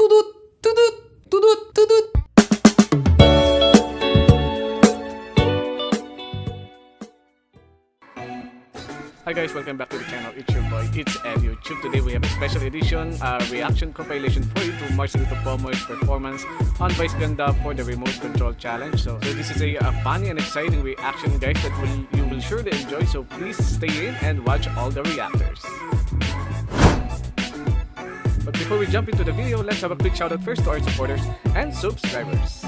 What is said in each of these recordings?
Tudut, tudut, tudut, tudut. Hi guys, welcome back to the channel. It's your boy, it's YouTube. Today we have a special edition reaction compilation for you to Marcelito Pomoy's performance on Vice Ganda for the remote control challenge. So this is a funny and exciting reaction, guys, that you will surely enjoy. So please stay in and watch all the reactors. But before we jump into the video, let's have a quick shout out first to our supporters and subscribers.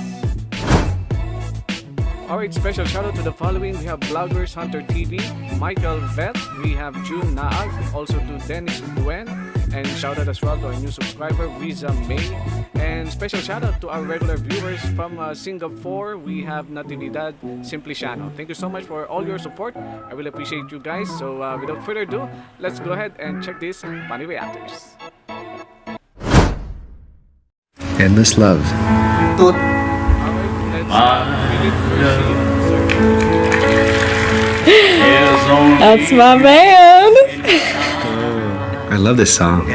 Alright, special shout out to the following. We have Bloggers Hunter TV, Michael Vet, we have June Naag, also to Dennis Duen, and shout out as well to our new subscriber, Riza May. And special shout out to our regular viewers from Singapore. We have Natividad Simpliciano. Thank you so much for all your support. I really appreciate you guys. So without further ado, let's go ahead and check these funny reactors. Endless love. That's my man. I love this song.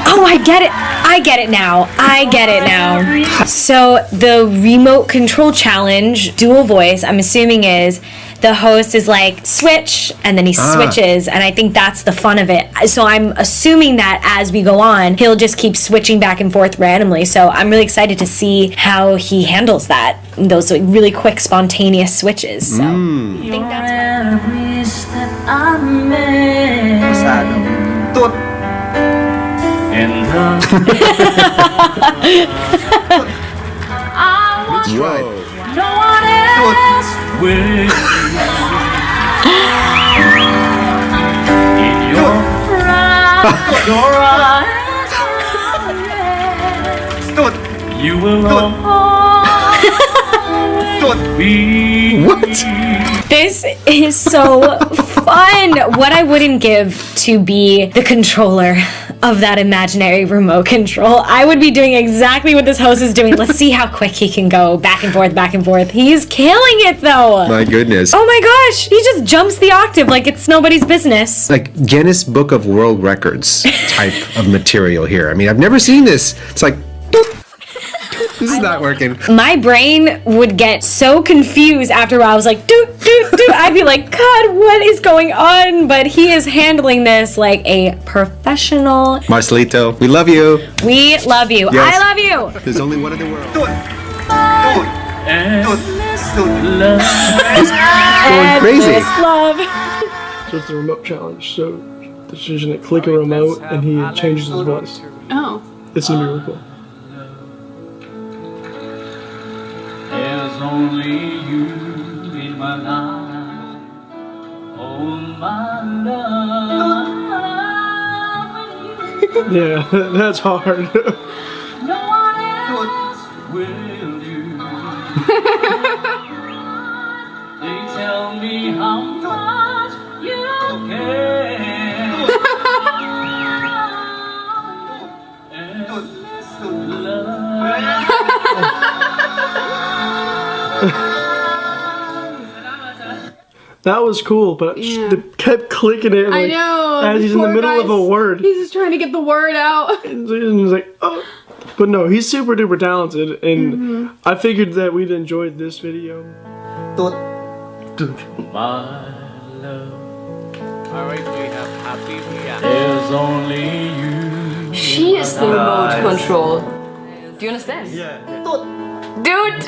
Oh, I get it. I get it now. I get it now. So the remote control challenge, dual voice, I'm assuming is the host is like, switch, and then he switches, and I think that's the fun of it. So I'm assuming that as we go on, he'll just keep switching back and forth randomly. So I'm really excited to see how he handles that, those like really quick, spontaneous switches. So I think that's You will What? This is so fun. What I wouldn't give to be the controller of that imaginary remote control. I would be doing exactly what this host is doing. Let's see how quick he can go back and forth, back and forth. He's killing it though. My goodness. Oh my gosh, he just jumps the octave like it's nobody's business. Like Guinness Book of World Records type of material here. I mean, I've never seen this. It's like, this is not working. My brain would get so confused after a while. I was like, doot, doot, doot. I'd be like, God, what is going on? But he is handling this like a professional. Marcelito, we love you. We love you. Yes. I love you. There's only one in the world. Going crazy. Endless love. So it's the remote challenge. So there's usually a click a remote and he changes his voice. Oh. It's gonna be really cool. There's only you in my life. Oh my love. Yeah, that's hard. No one else will do. They tell me how much you care. That was cool, but they kept clicking it. Like, I know. as he's in the Poor middle of a guy's- word. He's just trying to get the word out. And he's like, oh. But no, he's super duper talented, and I figured that we'd enjoyed this video. My love. Alright, we have happy reaction. There's only you. She is the remote control. Do you understand? Yeah. Dude!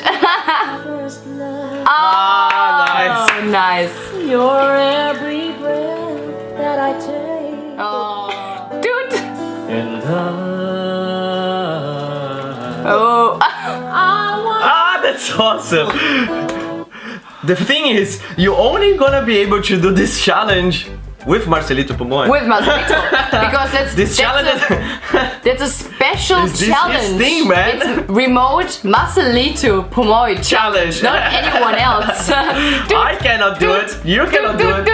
Oh, nice. Your every breath that I take. Oh, dude! And Oh. That's awesome. The thing is, you're only gonna be able to do this challenge with Marcelito Pomoy. With Marcelito. Because that's a special This challenge. his thing, man. It's remote Marcelito Pomoy Challenge. Not anyone else. I cannot do it. You cannot do it.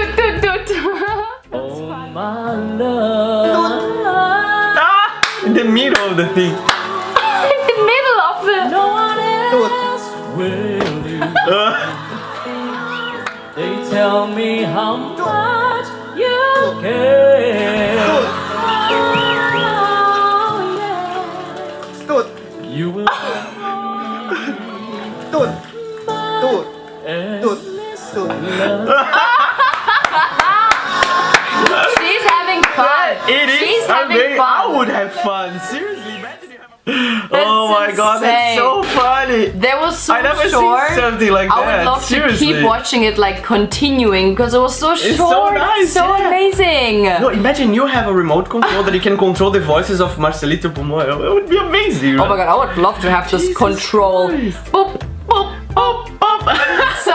oh my love. Ah! In the middle of the thing. In the middle of the. No one else Will you? They tell me how much you care. having fun. I would have fun. Seriously, imagine you have That's oh my god, that's so funny. That was so I never short. seen something like that. I would love Seriously. to keep watching it, like continuing, because it was so short. so nice, so yeah. amazing. No, imagine you have a remote control that you can control the voices of Marcelito Pomoy. It would be amazing. Oh my god, I would love to have this control. Boop, boop, boop, boop. So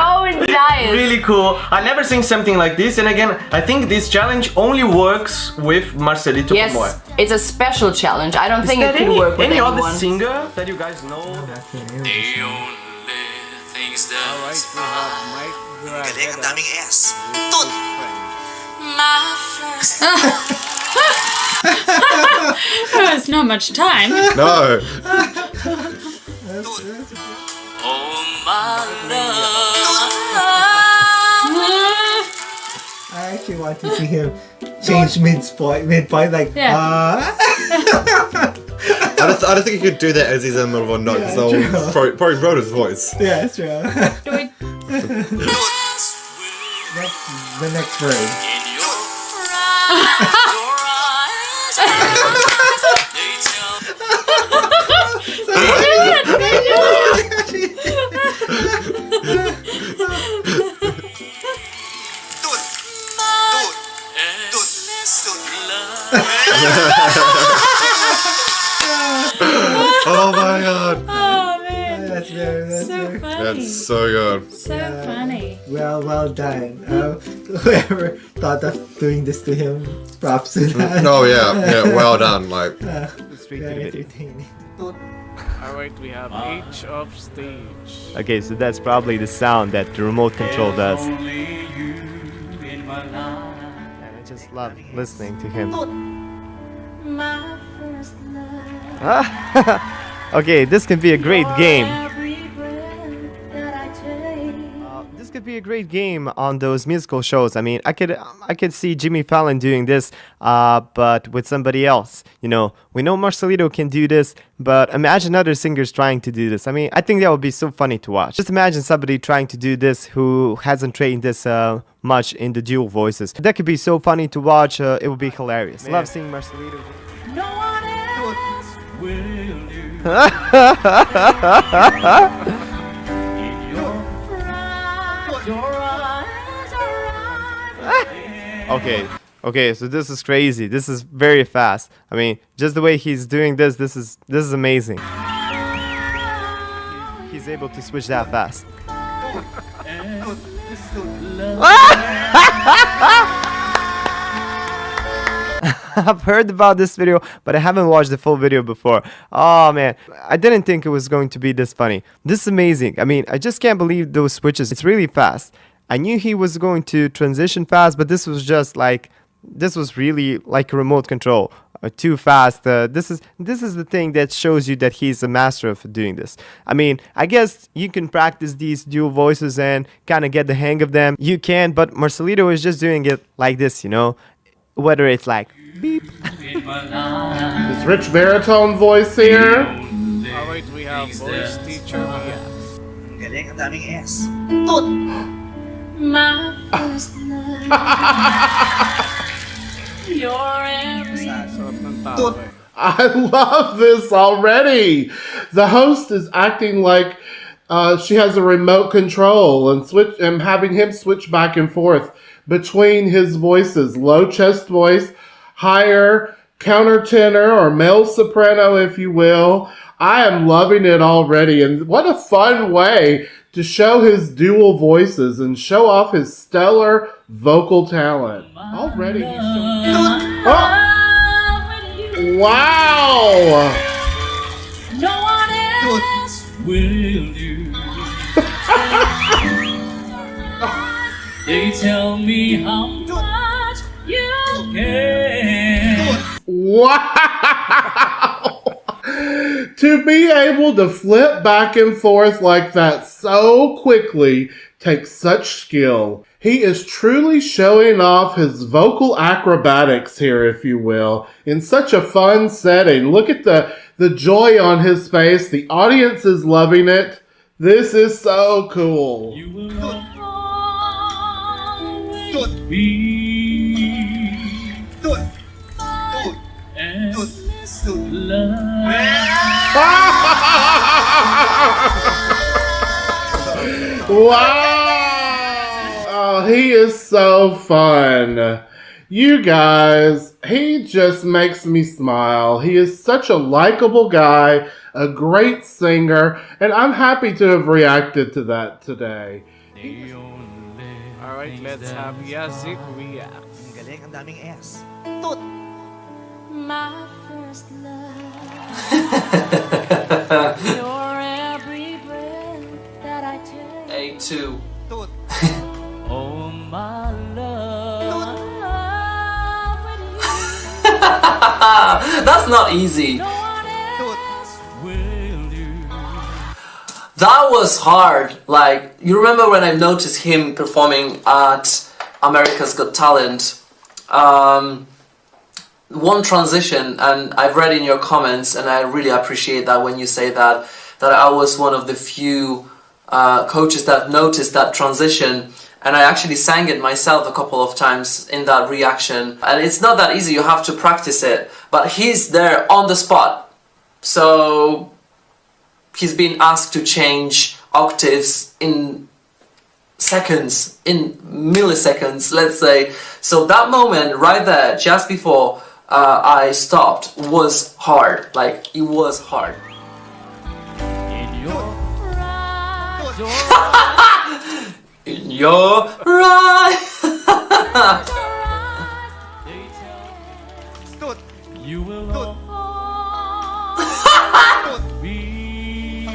nice. Really cool. I never seen something like this, and again, I think this challenge only works with Marcelito Yes, Pomoy. it's a special challenge. I don't think Is it there can work with any anyone. other singer that you guys know? Alright, we have Mike. Galing, ang daming S. There's not much time. No. I actually want to see him change midpoint, like, Yeah. I don't think he could do that as he's in the middle of a note, Yeah, so true. probably wrote his voice. Yeah, it's true. Do it. That's the next verse. Oh my god. Oh man. That's very, So funny. That's so good. So funny. well done. Whoever thought of doing this to him, props to that. Oh yeah, well done. Like, Very entertaining. Alright, we have H of stage. Okay, so that's probably the sound that the remote control does. Only you in my life. And I just love listening to him. Okay, this can be a great game. This could be a great game on those musical shows. I mean, I could see Jimmy Fallon doing this, but with somebody else. You know, we know Marcelito can do this, but imagine other singers trying to do this. I mean, I think that would be so funny to watch. Just imagine somebody trying to do this who hasn't trained this much in the dual voices. That could be so funny to watch. It would be hilarious. Love seeing Marcelito. No one else will do. In your eyes, your eyes are Okay, so this is crazy. This is very fast. I mean, just the way he's doing this is amazing. He's able to switch that fast. I've heard about this video, but I haven't watched the full video before. Oh man, I didn't think it was going to be this funny. This is amazing. I mean, I just can't believe those switches. It's really fast. I knew he was going to transition fast, but this was just like, this was really like a remote control. Too fast. This is the thing that shows you that he's a master of doing this. I mean, I guess you can practice these dual voices and kind of get the hang of them. You can, but Marcelito is just doing it like this, you know? Whether it's like beep. This rich baritone voice here. Alright, we have voice teacher Mia. Galing, ang daming S. My first love. Your every I love this already. The host is acting like she has a remote control and having him switch back and forth between his voices. Low chest voice, higher countertenor or male soprano, if you will. I am loving it already. And what a fun way to show his dual voices and show off his stellar vocal talent. Already he's showing... Oh! Wow! No one else will do. They tell me how much you care. Wow! To be able to flip back and forth like that so quickly takes such skill. He is truly showing off his vocal acrobatics here, if you will, in such a fun setting. Look at the joy on his face. The audience is loving it. This is so cool. You will always be. Wow! Oh, he is so fun. You guys, he just makes me smile. He is such a likable guy, a great singer, and I'm happy to have reacted to that today. Alright, let's have Yazik react. Ang galing, ang daming S. My first love. Your every breath that I take. A2. Oh my love. That's not easy. No one else Will you? That was hard. Like, you remember when I noticed him performing at America's Got Talent? One transition, and I've read in your comments, and I really appreciate that when you say that I was one of the few coaches that noticed that transition, and I actually sang it myself a couple of times in that reaction. And it's not that easy, you have to practice it, but he's there on the spot. So he's been asked to change octaves in seconds, in milliseconds, let's say. So that moment right there, just before I stopped, was hard. Like, it was hard. In your In your eyes. you will be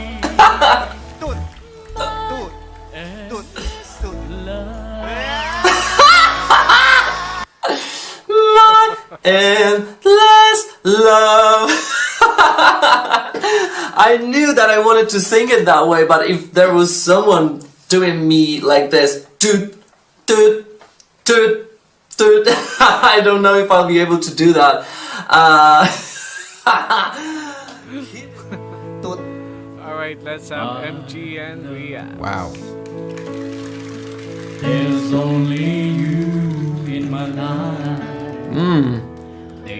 My endless love. I knew that I wanted to sing it that way, but if there was someone doing me like this, toot, toot, toot, toot, I don't know if I'll be able to do that. Alright, let's have MGN react. Wow. There's only you in my life.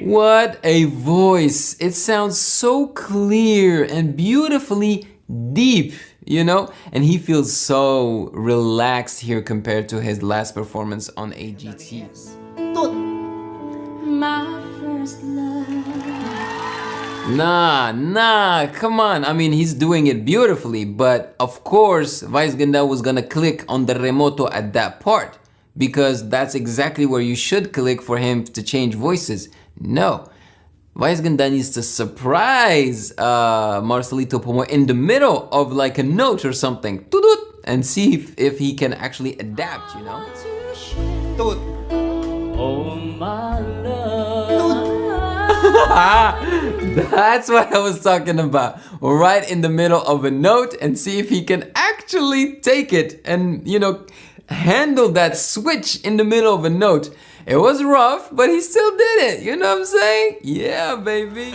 What a voice! It sounds so clear and beautifully deep, you know? And he feels so relaxed here compared to his last performance on AGT. my first love. Nah, come on. I mean, he's doing it beautifully, but of course, Vice Ganda was gonna click on the remoto at that part, because that's exactly where you should click for him to change voices. No. Vice Ganda needs to surprise Marcelito Pomoy in the middle of like a note or something, and see if he can actually adapt, you know? Oh my love. That's what I was talking about. Right in the middle of a note, and see if he can actually take it and, you know, handle that switch in the middle of a note. It was rough, but he still did it. You know what I'm saying? Yeah, baby.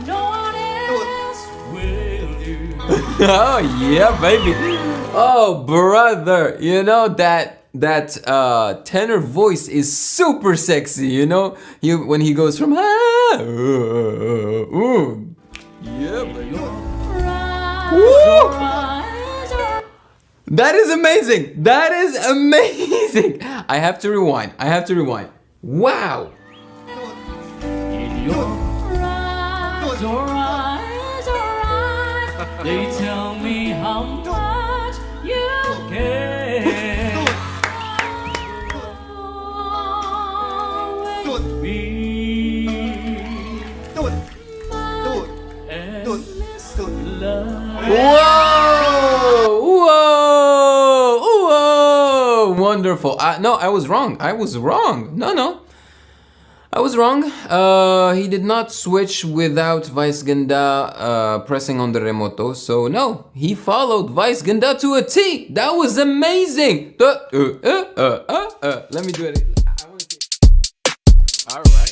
No one else Will you? Oh, yeah, baby. Oh, brother. You know, that tenor voice is super sexy, you know? When he goes from yeah, baby. Woo! That is amazing. That is amazing. I have to rewind. Wow. In your eyes, they tell me how much you care. Whoa! Wonderful. No, I was wrong. No. I was wrong. He did not switch without Vice Ganda pressing on the remoto. So no, he followed Vice Ganda to a T. That was amazing. Let me do it. All right.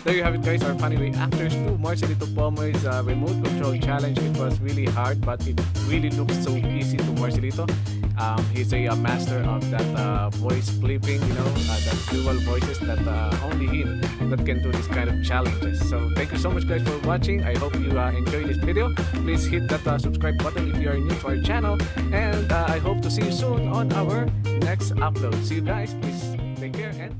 there you have it, guys. Our funny reactors to Marcelito Pomoy's remote control challenge. It was really hard, but it really looks so easy to Marcelito. He's a master of that voice flipping, that dual voices that only him that can do this kind of challenges. So thank you so much, guys, for watching. I hope you enjoyed this video. Please hit that subscribe button if you are new to our channel, and I hope to see you soon on our next upload. See you guys. Please take care and